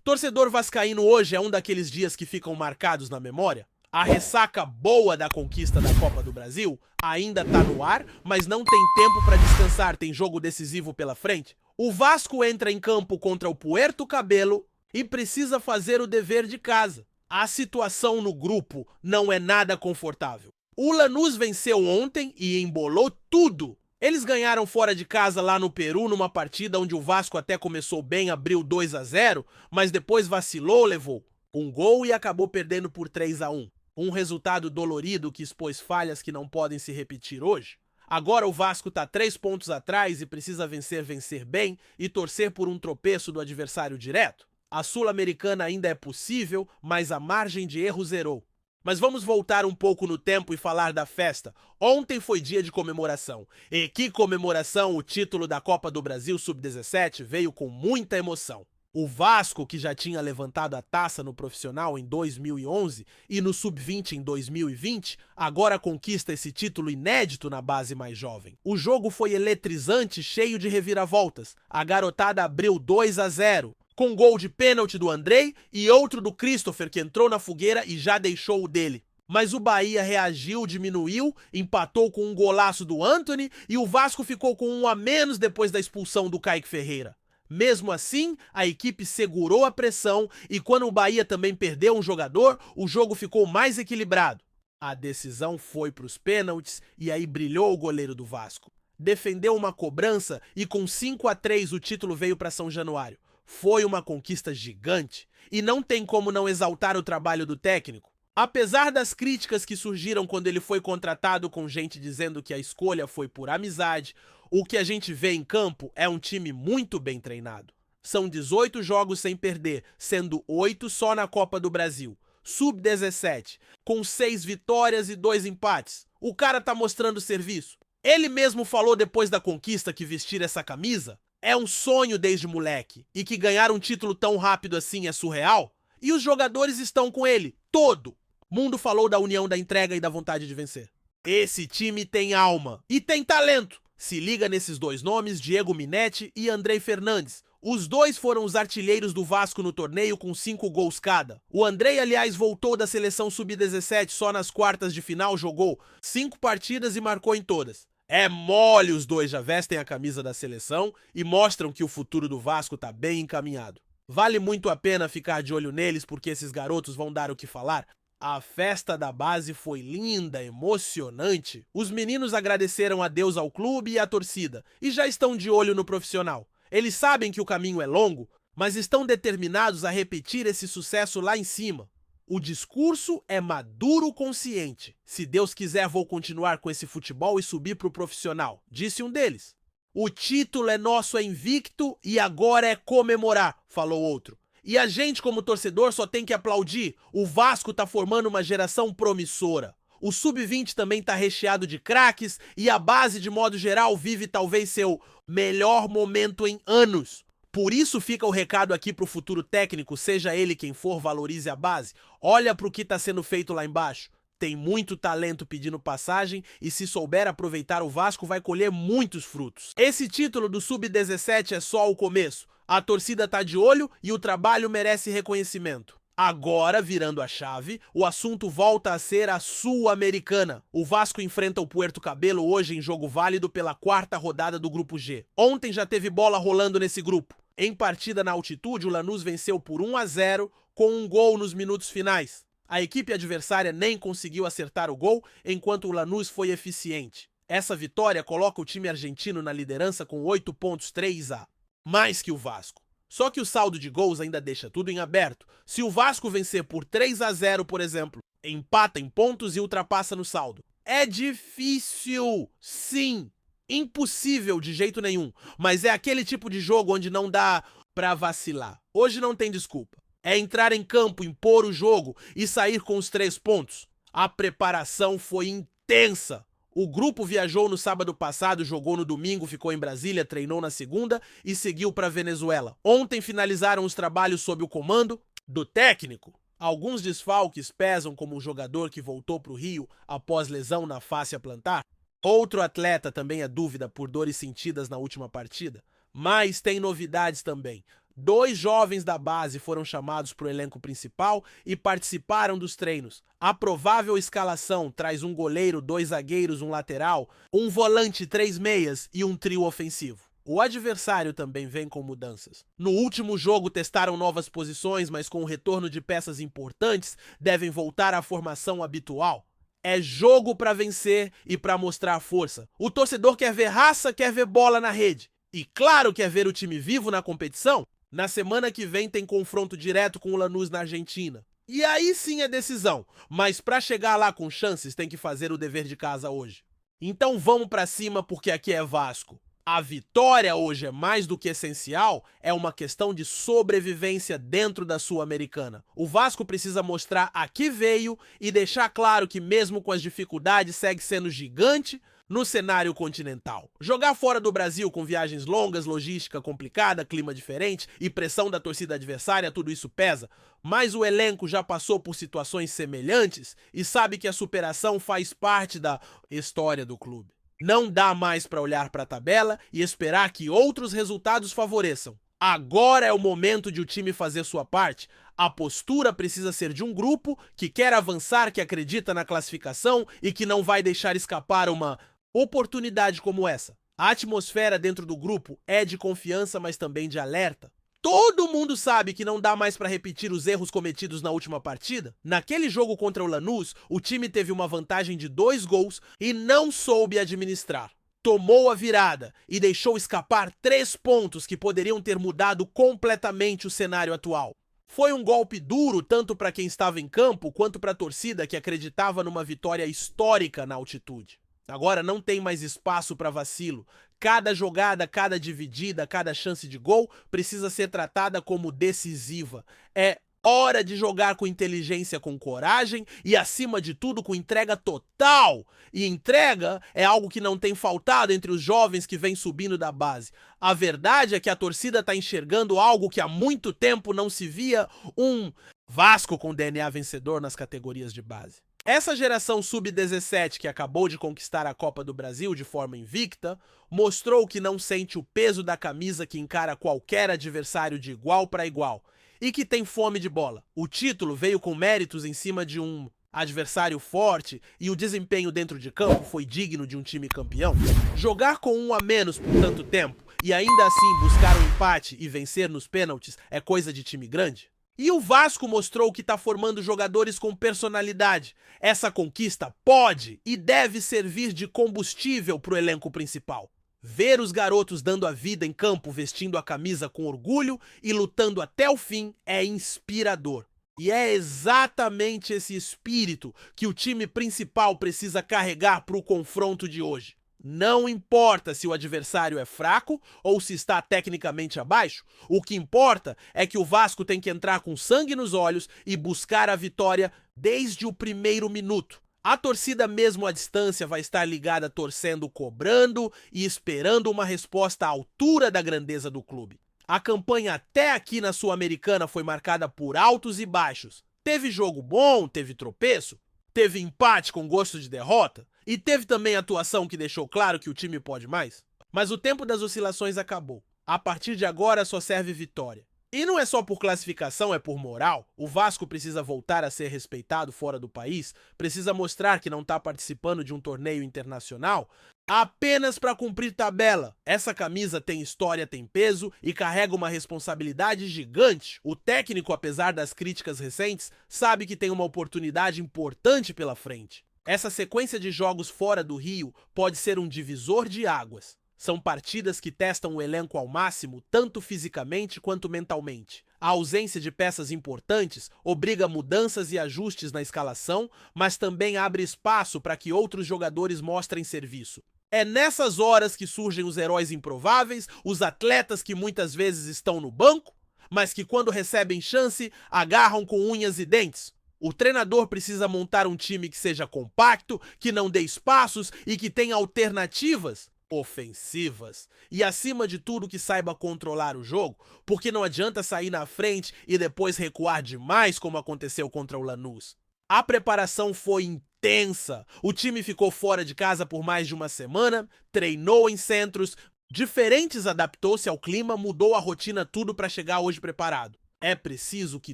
Torcedor vascaíno hoje é um daqueles dias que ficam marcados na memória? A ressaca boa da conquista da Copa do Brasil ainda tá no ar, mas não tem tempo para descansar, tem jogo decisivo pela frente. O Vasco entra em campo contra o Puerto Cabello e precisa fazer o dever de casa. A situação no grupo não é nada confortável. O Lanús venceu ontem e embolou tudo. Eles ganharam fora de casa lá no Peru numa partida onde o Vasco até começou bem, abriu 2-0, mas depois vacilou, levou um gol e acabou perdendo por 3-1. Um resultado dolorido que expôs falhas que não podem se repetir hoje. Agora o Vasco está 3 pontos atrás e precisa vencer bem e torcer por um tropeço do adversário direto. A Sul-Americana ainda é possível, mas a margem de erro zerou. Mas vamos voltar um pouco no tempo e falar da festa. Ontem foi dia de comemoração. E que comemoração! O título da Copa do Brasil Sub-17 veio com muita emoção. O Vasco, que já tinha levantado a taça no profissional em 2011 e no Sub-20 em 2020, agora conquista esse título inédito na base mais jovem. O jogo foi eletrizante, cheio de reviravoltas. A garotada abriu 2-0. Com gol de pênalti do Andrei e outro do Christopher, que entrou na fogueira e já deixou o dele. Mas o Bahia reagiu, diminuiu, empatou com um golaço do Antony e o Vasco ficou com 1 a menos depois da expulsão do Kaique Ferreira. Mesmo assim, a equipe segurou a pressão e quando o Bahia também perdeu um jogador, o jogo ficou mais equilibrado. A decisão foi para os pênaltis e aí brilhou o goleiro do Vasco. Defendeu uma cobrança e com 5-3 o título veio para São Januário. Foi uma conquista gigante e não tem como não exaltar o trabalho do técnico. Apesar das críticas que surgiram quando ele foi contratado com gente dizendo que a escolha foi por amizade, o que a gente vê em campo é um time muito bem treinado. São 18 jogos sem perder, sendo 8 só na Copa do Brasil. Sub-17, com 6 vitórias e 2 empates. O cara tá mostrando serviço. Ele mesmo falou depois da conquista que vestir essa camisa é um sonho desde moleque e que ganhar um título tão rápido assim é surreal. E os jogadores estão com ele, todo. Mundo falou da união da entrega e da vontade de vencer. Esse time tem alma e tem talento. Se liga nesses dois nomes, Diego Minetti e Andrei Fernandes. Os dois foram os artilheiros do Vasco no torneio com 5 gols cada. O Andrei, aliás, voltou da seleção sub-17 só nas quartas de final, jogou 5 partidas e marcou em todas. É mole, os dois já vestem a camisa da seleção e mostram que o futuro do Vasco tá bem encaminhado. Vale muito a pena ficar de olho neles porque esses garotos vão dar o que falar. A festa da base foi linda, emocionante. Os meninos agradeceram a Deus ao clube e à torcida e já estão de olho no profissional. Eles sabem que o caminho é longo, mas estão determinados a repetir esse sucesso lá em cima. O discurso é maduro consciente. Se Deus quiser, vou continuar com esse futebol e subir pro profissional, disse um deles. O título é nosso, é invicto e agora é comemorar, falou outro. E a gente, como torcedor, só tem que aplaudir. O Vasco tá formando uma geração promissora. O Sub-20 também tá recheado de craques e a base, de modo geral, vive talvez seu melhor momento em anos. Por isso fica o recado aqui pro futuro técnico, seja ele quem for, valorize a base. Olha pro que tá sendo feito lá embaixo. Tem muito talento pedindo passagem e se souber aproveitar o Vasco vai colher muitos frutos. Esse título do Sub-17 é só o começo. A torcida tá de olho e o trabalho merece reconhecimento. Agora, virando a chave, o assunto volta a ser a Sul-Americana. O Vasco enfrenta o Puerto Cabello hoje em jogo válido pela 4ª rodada do Grupo G. Ontem já teve bola rolando nesse grupo. Em partida na altitude, o Lanús venceu por 1-0 com um gol nos minutos finais. A equipe adversária nem conseguiu acertar o gol, enquanto o Lanús foi eficiente. Essa vitória coloca o time argentino na liderança com 8 pontos, 3-A. Mais que o Vasco. Só que o saldo de gols ainda deixa tudo em aberto. Se o Vasco vencer por 3-0, por exemplo, empata em pontos e ultrapassa no saldo. É difícil, sim. Impossível de jeito nenhum. Mas é aquele tipo de jogo onde não dá pra vacilar. Hoje não tem desculpa. É entrar em campo, impor o jogo e sair com os 3 pontos. A preparação foi intensa. O grupo viajou no sábado passado, jogou no domingo, ficou em Brasília, treinou na segunda e seguiu para Venezuela. Ontem finalizaram os trabalhos sob o comando do técnico. Alguns desfalques pesam, como o jogador que voltou para o Rio após lesão na fáscia plantar. Outro atleta também é dúvida por dores sentidas na última partida. Mas tem novidades também. 2 jovens da base foram chamados para o elenco principal e participaram dos treinos. A provável escalação traz um goleiro, 2 zagueiros, um lateral, um volante, 3 meias e um trio ofensivo. O adversário também vem com mudanças. No último jogo testaram novas posições, mas com o retorno de peças importantes, devem voltar à formação habitual. É jogo para vencer e para mostrar força. O torcedor quer ver raça, quer ver bola na rede. E claro, quer ver o time vivo na competição. Na semana que vem tem confronto direto com o Lanús na Argentina. E aí sim é decisão, mas para chegar lá com chances tem que fazer o dever de casa hoje. Então vamos para cima porque aqui é Vasco. A vitória hoje é mais do que essencial, é uma questão de sobrevivência dentro da Sul-Americana. O Vasco precisa mostrar a que veio e deixar claro que mesmo com as dificuldades segue sendo gigante no cenário continental. Jogar fora do Brasil com viagens longas, logística complicada, clima diferente e pressão da torcida adversária, tudo isso pesa, mas o elenco já passou por situações semelhantes e sabe que a superação faz parte da história do clube. Não dá mais para olhar para a tabela e esperar que outros resultados favoreçam. Agora é o momento de o time fazer sua parte. A postura precisa ser de um grupo que quer avançar, que acredita na classificação e que não vai deixar escapar uma oportunidade como essa. A atmosfera dentro do grupo é de confiança, mas também de alerta. Todo mundo sabe que não dá mais para repetir os erros cometidos na última partida. Naquele jogo contra o Lanús, o time teve uma vantagem de 2 gols e não soube administrar. Tomou a virada e deixou escapar 3 pontos que poderiam ter mudado completamente o cenário atual. Foi um golpe duro tanto para quem estava em campo quanto para a torcida que acreditava numa vitória histórica na altitude. Agora não tem mais espaço para vacilo. Cada jogada, cada dividida, cada chance de gol precisa ser tratada como decisiva. É hora de jogar com inteligência, com coragem e, acima de tudo, com entrega total. E entrega é algo que não tem faltado entre os jovens que vêm subindo da base. A verdade é que a torcida está enxergando algo que há muito tempo não se via, um Vasco com DNA vencedor nas categorias de base. Essa geração sub-17 que acabou de conquistar a Copa do Brasil de forma invicta, mostrou que não sente o peso da camisa que encara qualquer adversário de igual para igual e que tem fome de bola. O título veio com méritos em cima de um adversário forte e o desempenho dentro de campo foi digno de um time campeão. Jogar com 1 a menos por tanto tempo e ainda assim buscar um empate e vencer nos pênaltis é coisa de time grande? E o Vasco mostrou que está formando jogadores com personalidade. Essa conquista pode e deve servir de combustível para o elenco principal. Ver os garotos dando a vida em campo, vestindo a camisa com orgulho e lutando até o fim é inspirador. E é exatamente esse espírito que o time principal precisa carregar para o confronto de hoje. Não importa se o adversário é fraco ou se está tecnicamente abaixo, o que importa é que o Vasco tem que entrar com sangue nos olhos e buscar a vitória desde o primeiro minuto. A torcida mesmo à distância vai estar ligada torcendo, cobrando e esperando uma resposta à altura da grandeza do clube. A campanha até aqui na Sul-Americana foi marcada por altos e baixos. Teve jogo bom, teve tropeço, teve empate com gosto de derrota e teve também atuação que deixou claro que o time pode mais. Mas o tempo das oscilações acabou. A partir de agora só serve vitória. E não é só por classificação, é por moral. O Vasco precisa voltar a ser respeitado fora do país, precisa mostrar que não está participando de um torneio internacional apenas para cumprir tabela. Essa camisa tem história, tem peso e carrega uma responsabilidade gigante. O técnico, apesar das críticas recentes, sabe que tem uma oportunidade importante pela frente. Essa sequência de jogos fora do Rio pode ser um divisor de águas. São partidas que testam o elenco ao máximo, tanto fisicamente quanto mentalmente. A ausência de peças importantes obriga mudanças e ajustes na escalação, mas também abre espaço para que outros jogadores mostrem serviço. É nessas horas que surgem os heróis improváveis, os atletas que muitas vezes estão no banco, mas que quando recebem chance, agarram com unhas e dentes. O treinador precisa montar um time que seja compacto, que não dê espaços e que tenha alternativas ofensivas. E acima de tudo que saiba controlar o jogo, porque não adianta sair na frente e depois recuar demais como aconteceu contra o Lanús. A preparação foi intensa. O time ficou fora de casa por mais de uma semana, treinou em centros, Diferentes adaptou-se ao clima, mudou a rotina, tudo para chegar hoje preparado. É preciso que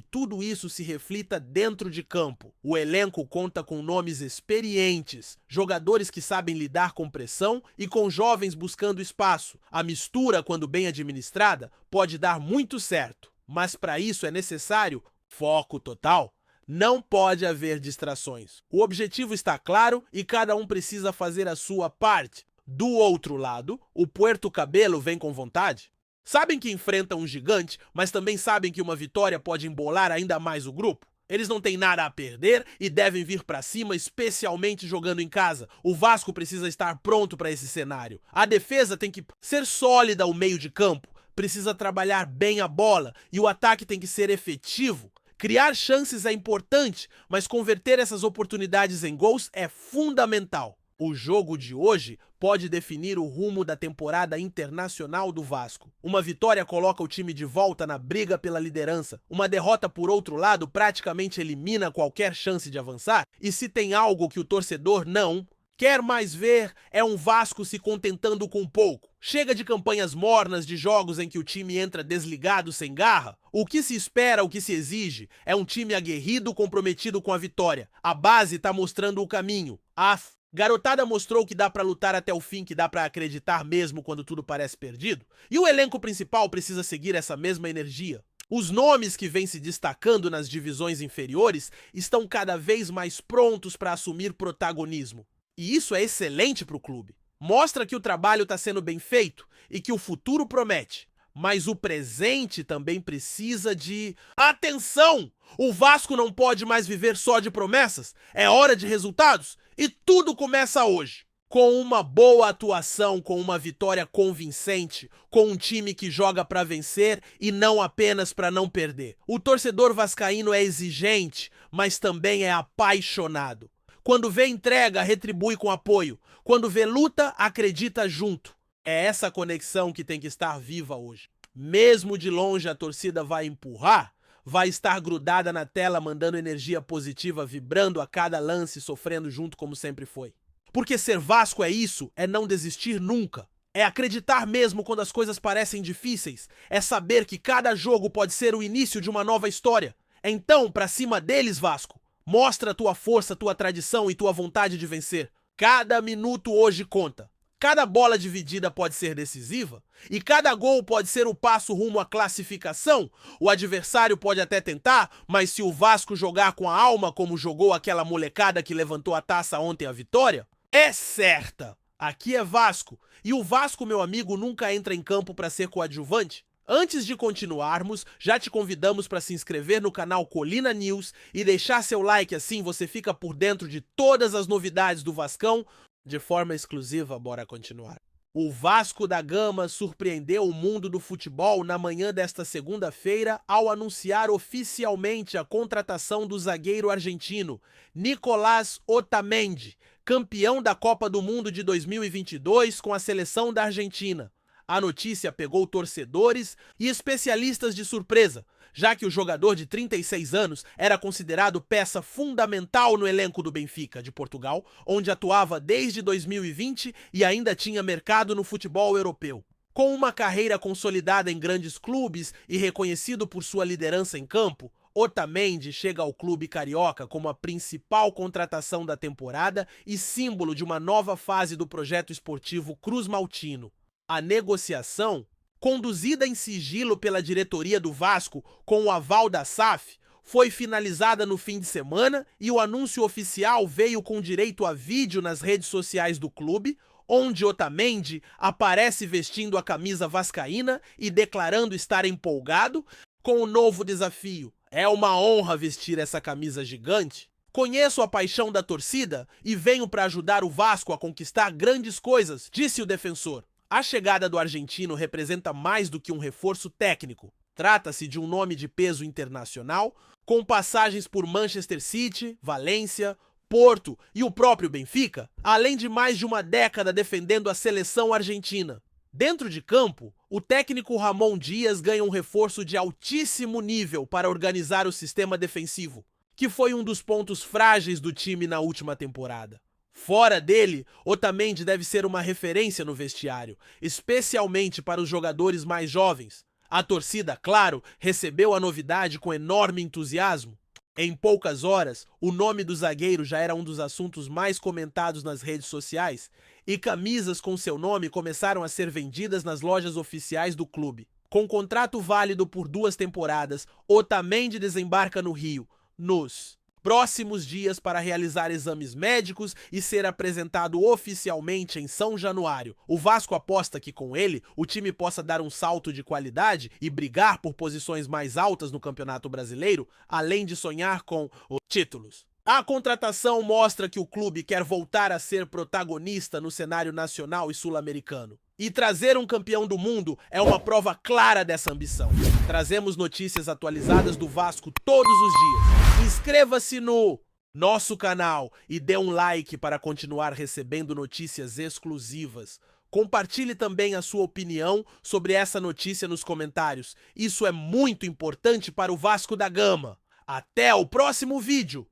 tudo isso se reflita dentro de campo. O elenco conta com nomes experientes, jogadores que sabem lidar com pressão e com jovens buscando espaço. A mistura, quando bem administrada, pode dar muito certo. Mas para isso é necessário foco total. Não pode haver distrações. O objetivo está claro e cada um precisa fazer a sua parte. Do outro lado, o Puerto Cabello vem com vontade? Sabem que enfrentam um gigante, mas também sabem que uma vitória pode embolar ainda mais o grupo? Eles não têm nada a perder e devem vir para cima, especialmente jogando em casa. O Vasco precisa estar pronto para esse cenário. A defesa tem que ser sólida ao meio de campo, precisa trabalhar bem a bola e o ataque tem que ser efetivo. Criar chances é importante, mas converter essas oportunidades em gols é fundamental. O jogo de hoje pode definir o rumo da temporada internacional do Vasco. Uma vitória coloca o time de volta na briga pela liderança. Uma derrota, por outro lado, praticamente elimina qualquer chance de avançar. E se tem algo que o torcedor não quer mais ver, é um Vasco se contentando com pouco. Chega de campanhas mornas, de jogos em que o time entra desligado, sem garra. O que se espera, o que se exige, é um time aguerrido, comprometido com a vitória. A base está mostrando o caminho. A garotada mostrou que dá pra lutar até o fim, que dá pra acreditar mesmo quando tudo parece perdido. E o elenco principal precisa seguir essa mesma energia. Os nomes que vêm se destacando nas divisões inferiores estão cada vez mais prontos para assumir protagonismo. E isso é excelente para o clube. Mostra que o trabalho está sendo bem feito e que o futuro promete. Mas o presente também precisa de atenção! O Vasco não pode mais viver só de promessas. É hora de resultados e tudo começa hoje. Com uma boa atuação, com uma vitória convincente, com um time que joga para vencer e não apenas para não perder. O torcedor vascaíno é exigente, mas também é apaixonado. Quando vê entrega, retribui com apoio. Quando vê luta, acredita junto. É essa conexão que tem que estar viva hoje. Mesmo de longe, a torcida vai empurrar, vai estar grudada na tela, mandando energia positiva, vibrando a cada lance, sofrendo junto como sempre foi. Porque ser Vasco é isso, é não desistir nunca. É acreditar mesmo quando as coisas parecem difíceis. É saber que cada jogo pode ser o início de uma nova história. Então, pra cima deles, Vasco. Mostra tua força, tua tradição e tua vontade de vencer. Cada minuto hoje conta. Cada bola dividida pode ser decisiva e cada gol pode ser o passo rumo à classificação. O adversário pode até tentar, mas se o Vasco jogar com a alma como jogou aquela molecada que levantou a taça ontem a vitória, é certa. Aqui é Vasco e o Vasco, meu amigo, nunca entra em campo para ser coadjuvante. Antes de continuarmos, já te convidamos para se inscrever no canal Colina News e deixar seu like, assim você fica por dentro de todas as novidades do Vascão de forma exclusiva. Bora continuar. O Vasco da Gama surpreendeu o mundo do futebol na manhã desta segunda-feira ao anunciar oficialmente a contratação do zagueiro argentino Nicolás Otamendi, campeão da Copa do Mundo de 2022 com a seleção da Argentina. A notícia pegou torcedores e especialistas de surpresa, já que o jogador de 36 anos era considerado peça fundamental no elenco do Benfica, de Portugal, onde atuava desde 2020 e ainda tinha mercado no futebol europeu. Com uma carreira consolidada em grandes clubes e reconhecido por sua liderança em campo, Otamendi chega ao clube carioca como a principal contratação da temporada e símbolo de uma nova fase do projeto esportivo Cruz Maltino. A negociação, conduzida em sigilo pela diretoria do Vasco com o aval da SAF, foi finalizada no fim de semana e o anúncio oficial veio com direito a vídeo nas redes sociais do clube, onde Otamendi aparece vestindo a camisa vascaína e declarando estar empolgado com o novo desafio. É uma honra vestir essa camisa gigante. Conheço a paixão da torcida e venho para ajudar o Vasco a conquistar grandes coisas, disse o defensor. A chegada do argentino representa mais do que um reforço técnico. Trata-se de um nome de peso internacional, com passagens por Manchester City, Valência, Porto e o próprio Benfica, além de mais de uma década defendendo a seleção argentina. Dentro de campo, o técnico Ramon Dias ganha um reforço de altíssimo nível para organizar o sistema defensivo, que foi um dos pontos frágeis do time na última temporada. Fora dele, Otamendi deve ser uma referência no vestiário, especialmente para os jogadores mais jovens. A torcida, claro, recebeu a novidade com enorme entusiasmo. Em poucas horas, o nome do zagueiro já era um dos assuntos mais comentados nas redes sociais e camisas com seu nome começaram a ser vendidas nas lojas oficiais do clube. Com contrato válido por 2 temporadas, Otamendi desembarca no Rio, nos próximos dias para realizar exames médicos e ser apresentado oficialmente em São Januário. O Vasco aposta que com ele o time possa dar um salto de qualidade e brigar por posições mais altas no Campeonato Brasileiro, além de sonhar com os títulos. A contratação mostra que o clube quer voltar a ser protagonista no cenário nacional e sul-americano. E trazer um campeão do mundo é uma prova clara dessa ambição. Trazemos notícias atualizadas do Vasco todos os dias. Inscreva-se no nosso canal e dê um like para continuar recebendo notícias exclusivas. Compartilhe também a sua opinião sobre essa notícia nos comentários. Isso é muito importante para o Vasco da Gama. Até o próximo vídeo!